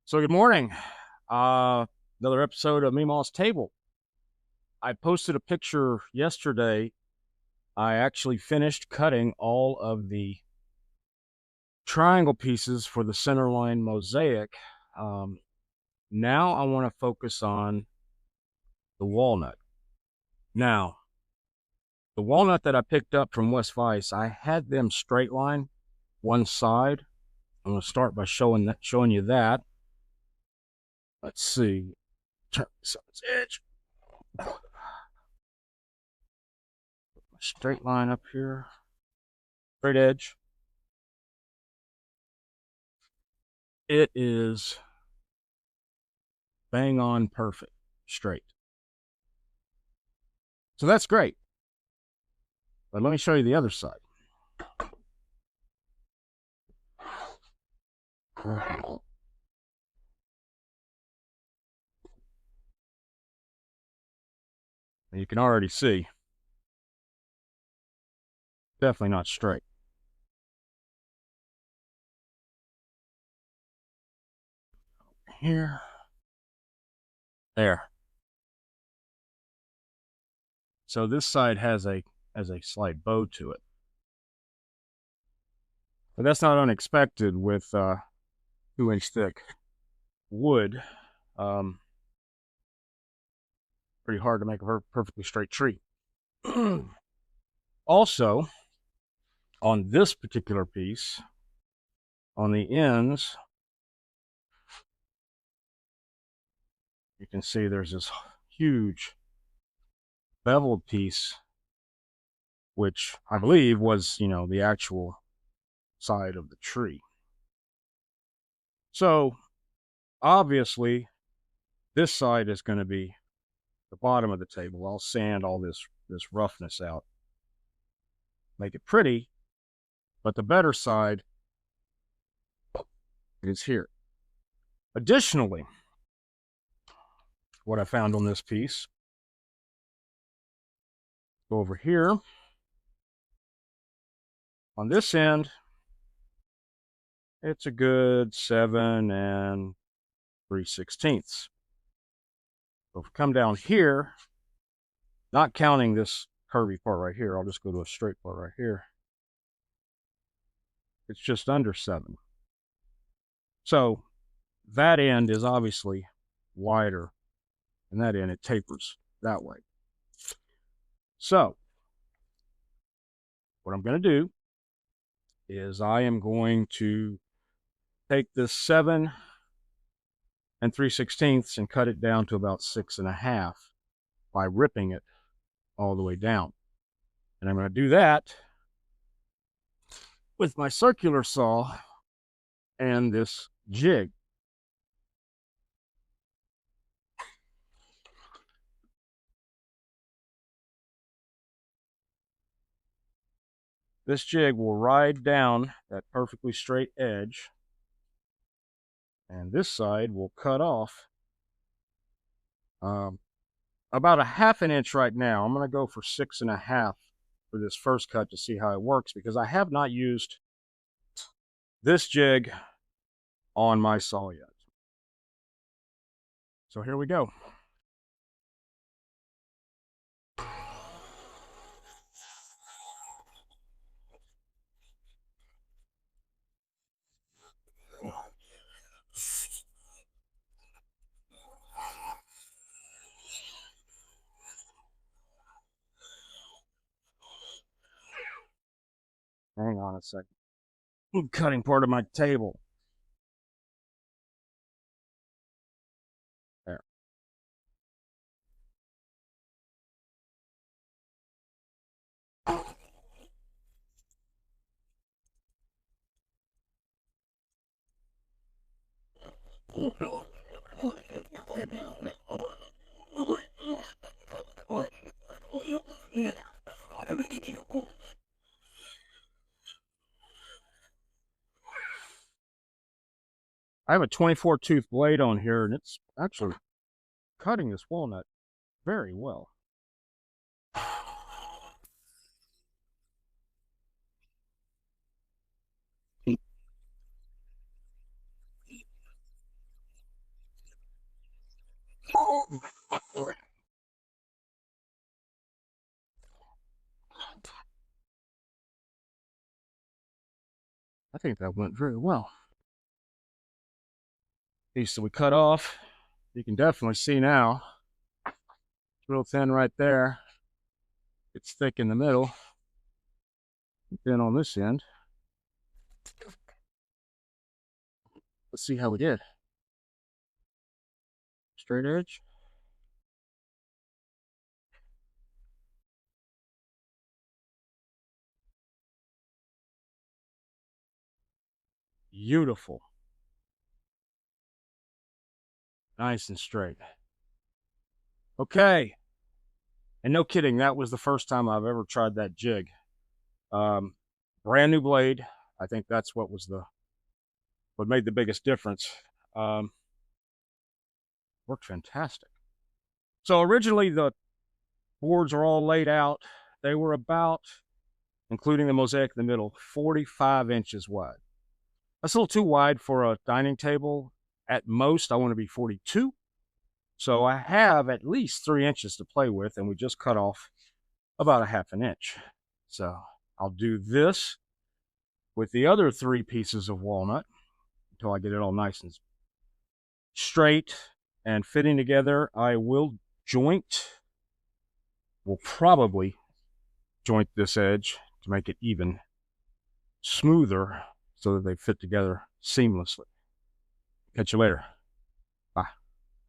So good morning. Another episode of Memaw's Table. I posted a picture yesterday. I actually finished cutting all of the triangle pieces for the centerline mosaic. Um, Now I want to focus on the walnut. Now, the walnut that I picked up from West Vice, I had them straight line one side. I'm going to start by showing you that. Let's see. Turn this on its edge. Straight line up here. Straight edge. It is bang on perfect, straight. So that's great. But let me show you the other side. And you can already see, definitely not straight. Here, there. So this side has a slight bow to it. But that's not unexpected with 2-inch thick wood. Pretty hard to make a perfectly straight tree. Also, on this particular piece, on the ends, you can see there's this huge beveled piece, which I believe was, the actual side of the tree. So obviously this side is going to be the bottom of the table. I'll sand all this roughness out, make it pretty, but the better side is here. Additionally, what I found on this piece, go over here. On this end, it's a good 7 3/16. So if we come down here, not counting this curvy part right here, I'll just go to a straight part right here. It's just under 7. So that end is obviously wider, and that end it tapers that way. So what I'm going to do is I am going to take this 7 3/16 and cut it down to about 6.5 by ripping it all the way down. And I'm going to do that with my circular saw and this jig. This jig will ride down that perfectly straight edge, and this side will cut off about a 1/2 inch right now. I'm going to go for 6.5 for this first cut to see how it works, because I have not used this jig on my saw yet. So here we go. Hang on a second. I'm cutting part of my table. There. I have a 24 tooth blade on here, and it's actually cutting this walnut very well. I think that went very well. Piece that we cut off, you can definitely see now. It's real thin right there. It's thick in the middle. Thin on this end. Let's see how we did. Straight edge. Beautiful. Nice and straight. Okay. And no kidding, that was the first time I've ever tried that jig. Brand new blade. I think that's what made the biggest difference. Worked fantastic. So originally the boards are all laid out. They were about, including the mosaic in the middle, 45 inches wide. That's a little too wide for a dining table. At most, I want to be 42. So I have at least 3 inches to play with, and we just cut off about a ½ inch. So I'll do this with the other 3 pieces of walnut until I get it all nice and straight and fitting together. I will probably joint this edge to make it even smoother so that they fit together seamlessly. Catch you later.